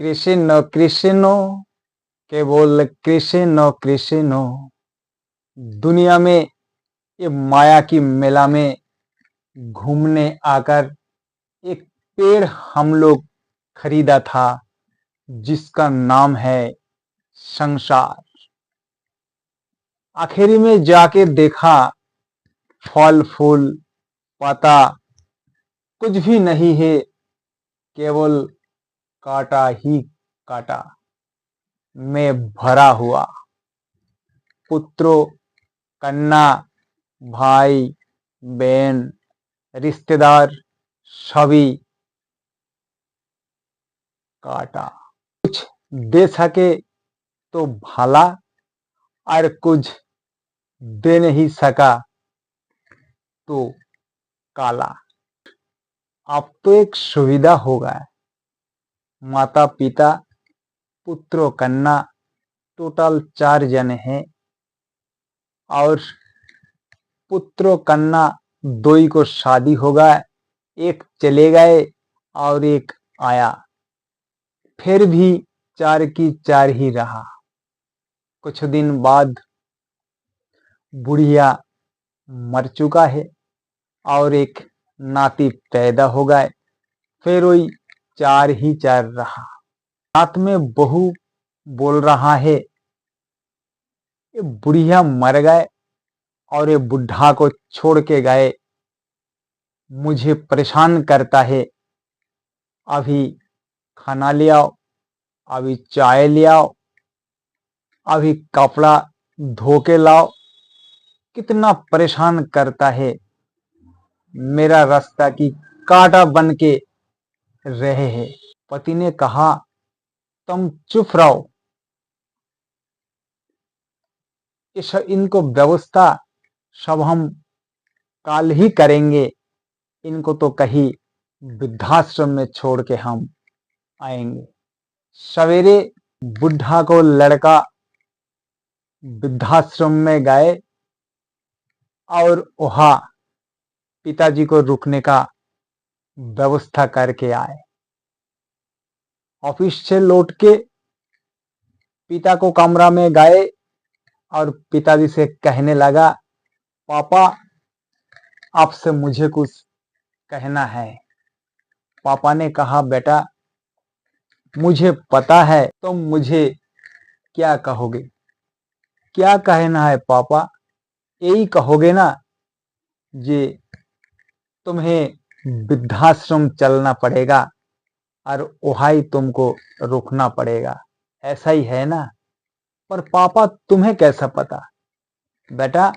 कृष्ण कृष्ण केवल कृष्ण कृष्ण। दुनिया में ये माया की मेला में घूमने आकर एक पेड़ हम लोग खरीदा था जिसका नाम है संसार। आखिरी में जाके देखा फल फूल पता कुछ भी नहीं है, केवल कांटा ही कांटा में भरा हुआ। पुत्रों, कन्या, भाई, बहन, रिश्तेदार सभी काटा। कुछ दे सके तो भला, और कुछ दे नहीं सका तो काला। अब तो एक सुविधा हो गया, माता पिता पुत्र कन्या टोटल 4 जने हैं, और पुत्र कन्या 2 ही को शादी हो गया, एक चले गए और एक आया, फिर भी 4 की 4 ही रहा। कुछ दिन बाद बुढ़िया मर चुका है और एक नाती पैदा हो गए, फिर वही 4 ही 4 रहा। रात में बहू बोल रहा है, ये बुढ़िया मर गए और ये बुढ़ा को छोड़ के गए, मुझे परेशान करता है। अभी खाना ले आओ, अभी चाय ले आओ, अभी कपड़ा धो के लाओ, कितना परेशान करता है। मेरा रास्ता की कांटा बन के रहे है। पति ने कहा, तुम चुप रहो, इनको व्यवस्था सब हम काल ही करेंगे, इनको तो कहीं वृद्धाश्रम में छोड़ के हम आएंगे। सवेरे बुढ़ा को लड़का वृद्धाश्रम में गए और वहां पिताजी को रुकने का व्यवस्था करके आए। ऑफिस से लौट के पिता को कमरा में गए और पिताजी से कहने लगा, पापा आपसे मुझे कुछ कहना है। पापा ने कहा, बेटा मुझे पता है तुम मुझे क्या कहोगे। क्या कहना है पापा? यही कहोगे ना जे तुम्हें वृद्धाश्रम चलना पड़ेगा और वहाँ ही तुमको रुकना पड़ेगा, ऐसा ही है ना? पर पापा तुम्हें कैसा पता? बेटा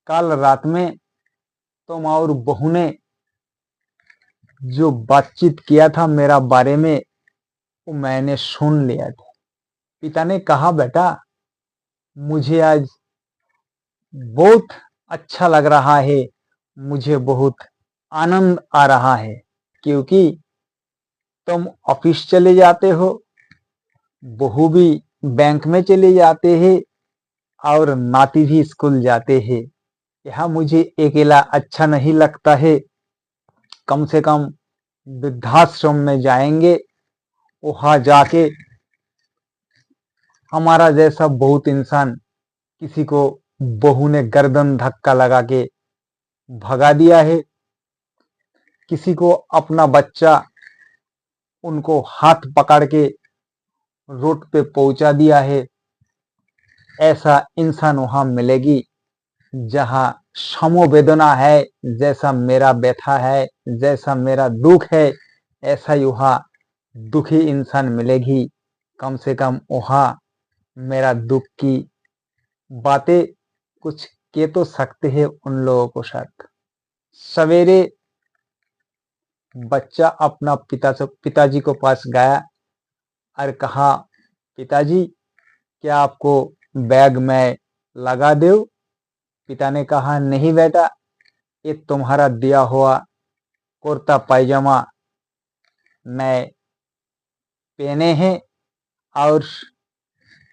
कल रात में तुम और बहू ने जो बातचीत किया था मेरा बारे में, वो मैंने सुन लिया था। पिता ने कहा, बेटा मुझे आज बहुत अच्छा लग रहा है, मुझे बहुत आनंद आ रहा है, क्योंकि तुम ऑफिस चले जाते हो, बहू भी बैंक में चले जाते हैं और नाती भी स्कूल जाते हैं। यह मुझे अकेला अच्छा नहीं लगता है। कम से कम वृद्धाश्रम में जाएंगे, वहां जाके हमारा जैसा बहुत इंसान, किसी को बहू ने गर्दन धक्का लगा के भगा दिया है, किसी को अपना बच्चा उनको हाथ पकड़ के रोड पे पहुंचा दिया है, ऐसा इंसान वहां मिलेगी जहां समवेदना है। जैसा मेरा व्यथा है, जैसा मेरा दुख है, ऐसा ही वहां दुखी इंसान मिलेगी। कम से कम वहां मेरा दुख की बातें कुछ कह तो सकते हैं उन लोगों को साथ। सवेरे बच्चा अपना पिताजी को पास गया और कहा, पिताजी क्या आपको बैग में लगा दो? पिता ने कहा, नहीं बेटा, ये तुम्हारा दिया हुआ कुर्ता पायजामा मैं पहने हैं और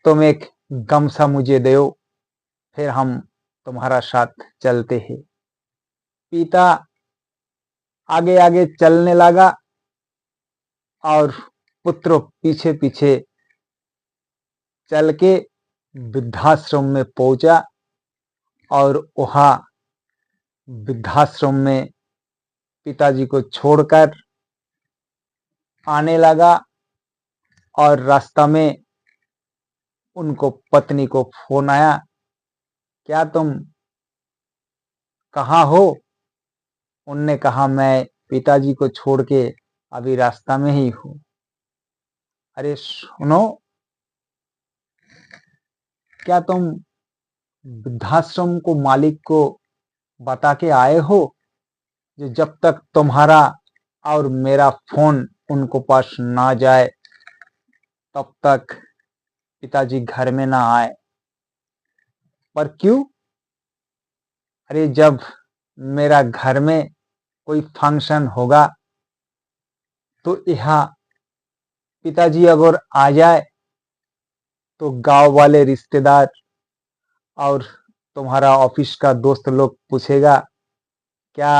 तुम एक गमछा मुझे दो, फिर हम तुम्हारा साथ चलते हैं। पिता आगे आगे चलने लगा और पुत्र पीछे पीछे चल के वृद्धाश्रम में पहुंचा और वहां वृद्धाश्रम में पिताजी को छोड़कर आने लगा। और रास्ता में उनको पत्नी को फोन आया, क्या तुम कहाँ हो? उनने कहा, मैं पिताजी को छोड़ के अभी रास्ता में ही हूं। अरे सुनो, क्या तुम वृद्धाश्रम को मालिक को बता के आए हो जो जब तक तुम्हारा और मेरा फोन उनको पास ना जाए तब तक पिताजी घर में ना आए? पर क्यों? अरे जब मेरा घर में कोई फंक्शन होगा तो यहाँ पिताजी अगर आ जाए तो गांव वाले रिश्तेदार और तुम्हारा ऑफिस का दोस्त लोग पूछेगा, क्या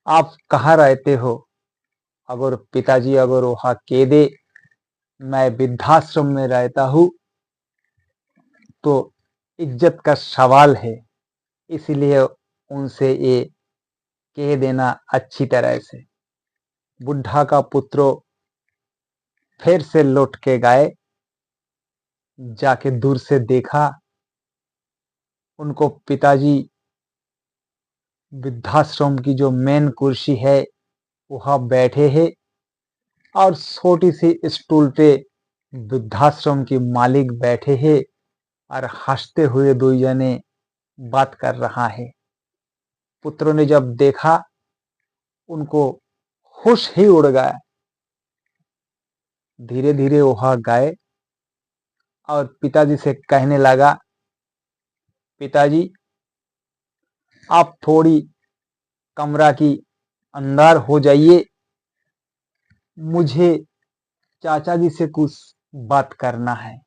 आप कहाँ रहते हो? अगर पिताजी अगर वहां कह दे मैं वृद्धाश्रम में रहता हूं तो इज्जत का सवाल है। इसलिए उनसे ये कह देना अच्छी तरह से। बुढ़ा का पुत्र फिर से लौट के गए, जाके दूर से देखा उनको पिताजी वृद्धाश्रम की जो मेन कुर्सी है वहां बैठे हैं और छोटी सी स्टूल पे वृद्धाश्रम की मालिक बैठे हैं और हंसते हुए दो जने बात कर रहा है। पुत्रों ने जब देखा उनको होश ही उड़ गया। धीरे धीरे वहां गए और पिताजी से कहने लगा, पिताजी आप थोड़ी कमरा की अंदर हो जाइए, मुझे चाचा जी से कुछ बात करना है।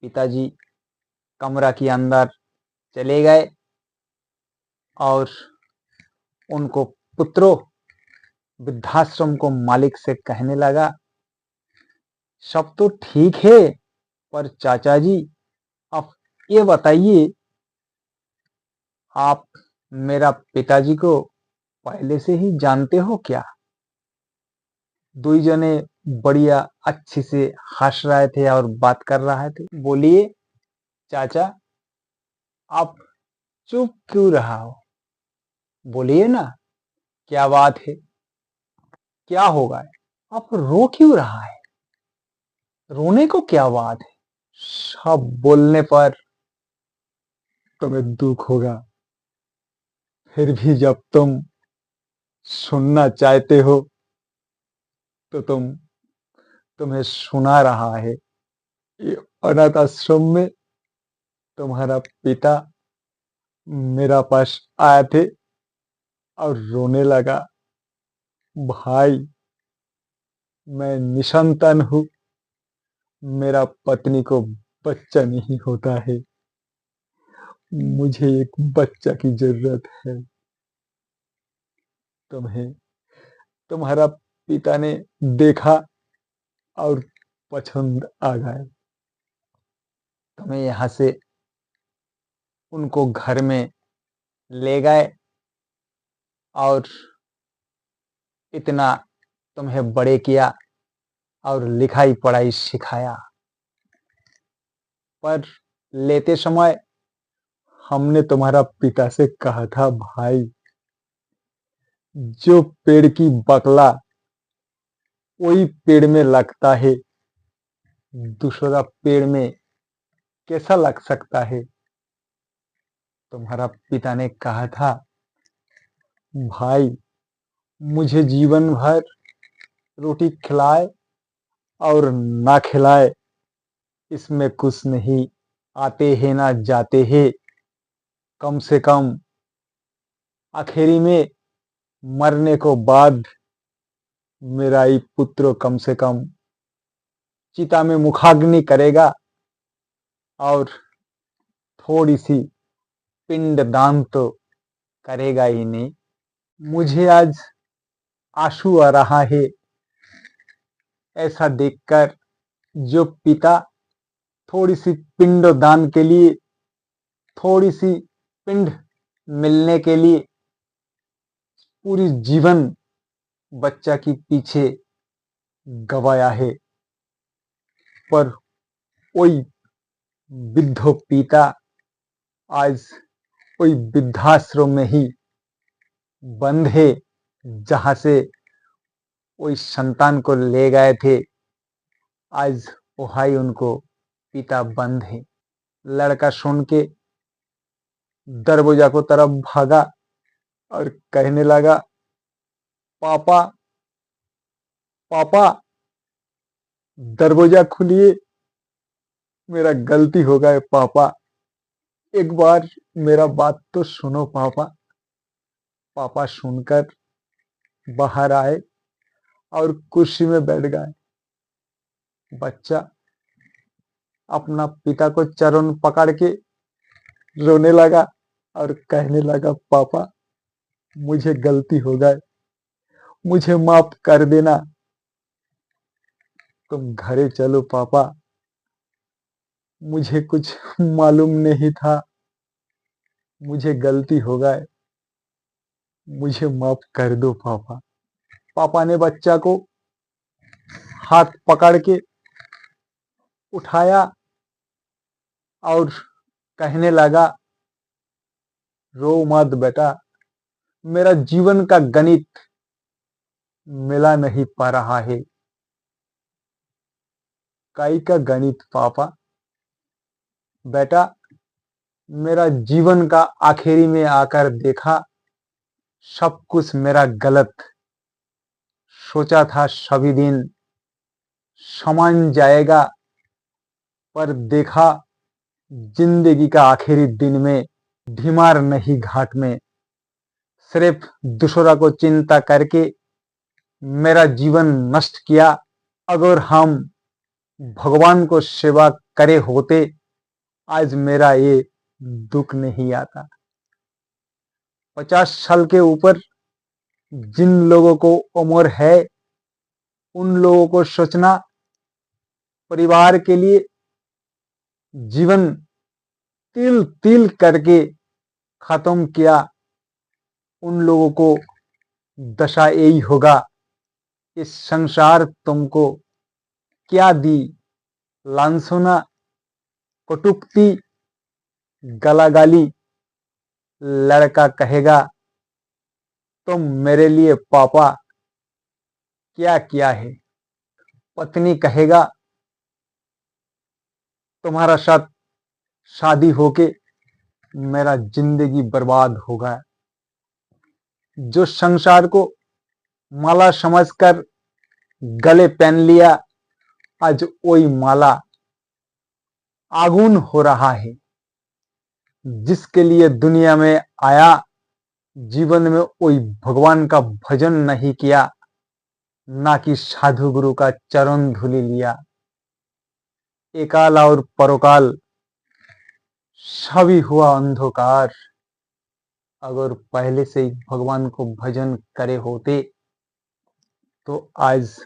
पिताजी कमरा के अंदर चले गए और उनको पुत्रों वृद्धाश्रम को मालिक से कहने लगा, सब तो ठीक है पर चाचा जी आप ये बताइए, आप मेरा पिताजी को पहले से ही जानते हो क्या? दो जने बढ़िया अच्छी से हंस रहे थे और बात कर रहे थे। बोलिए चाचा, आप चुप क्यों रहा हो? बोलिए ना, क्या बात है? क्या होगा? आप रो क्यों रहा है? रोने को क्या बात है? सब बोलने पर तुम्हें दुख होगा, फिर भी जब तुम सुनना चाहते हो तो तुम्हें सुना रहा है। ये अनाथ आश्रम में तुम्हारा पिता मेरा पास आए थे और रोने लगा, भाई मैं निसंतान हूँ, मेरा पत्नी को बच्चा नहीं होता है, मुझे एक बच्चा की जरूरत है। तुम्हें तुम्हारा पिता ने देखा और पसंद आ गए। तुम्हें यहाँ से उनको घर में ले गए और इतना तुम्हें बड़े किया और लिखाई पढ़ाई सिखाया। पर लेते समय हमने तुम्हारा पिता से कहा था, भाई जो पेड़ की बकला वही पेड़ में लगता है, दूसरा पेड़ में कैसा लग सकता है? तुम्हारा पिता ने कहा था, भाई मुझे जीवन भर रोटी खिलाए और ना खिलाए इसमें कुछ नहीं, आते हैं ना जाते हैं, कम से कम आखिरी में मरने को बाद मेरा ही पुत्र कम से कम चिता में मुखाग्नि करेगा और थोड़ी सी पिंड दान तो करेगा ही नहीं। मुझे आज आंसू आ रहा है ऐसा देखकर जो पिता थोड़ी सी पिंडदान के लिए, थोड़ी सी पिंड मिलने के लिए पूरी जीवन बच्चा की पीछे गवाया है, पर वही वृद्ध पिता आज वही वृद्धाश्रम में ही बंद है, जहां से वही संतान को ले गए थे। आज वही उनको पिता बंद है। लड़का सुन के दरवाजा को तरफ भागा और कहने लगा, पापा पापा दरवाजा खुलिए, मेरा गलती हो गया पापा, एक बार मेरा बात तो सुनो पापा। पापा सुनकर बाहर आए और कुर्सी में बैठ गए। बच्चा अपना पिता को चरण पकड़ के रोने लगा और कहने लगा, पापा मुझे गलती हो गई, मुझे माफ कर देना, तुम घरे चलो पापा, मुझे कुछ मालूम नहीं था, मुझे गलती हो गई, मुझे माफ कर दो पापा। पापा ने बच्चा को हाथ पकड़ के उठाया और कहने लगा, रो मत बेटा, मेरा जीवन का गणित मिला नहीं पा रहा है। काई का गणित पापा? बेटा मेरा जीवन का आखिरी में आकर देखा सब कुछ मेरा गलत, सोचा था सभी दिन समान जाएगा, पर देखा जिंदगी का आखिरी दिन में ढीमार नहीं घाट में, सिर्फ दूसरा को चिंता करके मेरा जीवन नष्ट किया। अगर हम भगवान को सेवा करे होते, आज मेरा ये दुख नहीं आता। 50 साल के ऊपर जिन लोगों को उम्र है, उन लोगों को सोचना, परिवार के लिए जीवन तिल तिल करके खत्म किया, उन लोगों को दशा यही होगा। इस संसार तुमको क्या दी? लांछना, कटुक्ति, गालागाली। लड़का कहेगा, तुम मेरे लिए पापा क्या किया है? पत्नी कहेगा, तुम्हारा साथ शादी होके मेरा जिंदगी बर्बाद हो गया। जो संसार को माला समझकर गले पहन लिया, आज वही माला आगुन हो रहा है। जिसके लिए दुनिया में आया, जीवन में वही भगवान का भजन नहीं किया, ना कि साधु गुरु का चरण धूलि लिया। एकाल और परोकाल सभी हुआ अंधकार। अगर पहले से ही भगवान को भजन करे होते, तो आज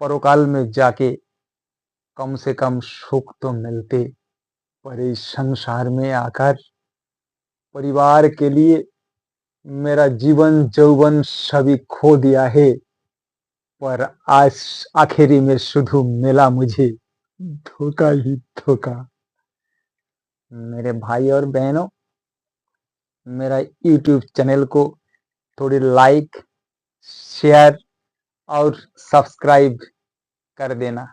परोकाल में जाके कम से कम सुख तो मिलते। पर इस संसार में आकर परिवार के लिए मेरा जीवन जौवन सभी खो दिया है, पर आज आखिरी में शुद्ध मिला मुझे धोखा ही धोखा। मेरे भाई और बहनों, मेरा YouTube चैनल को थोड़ी लाइक, शेयर और सब्सक्राइब कर देना।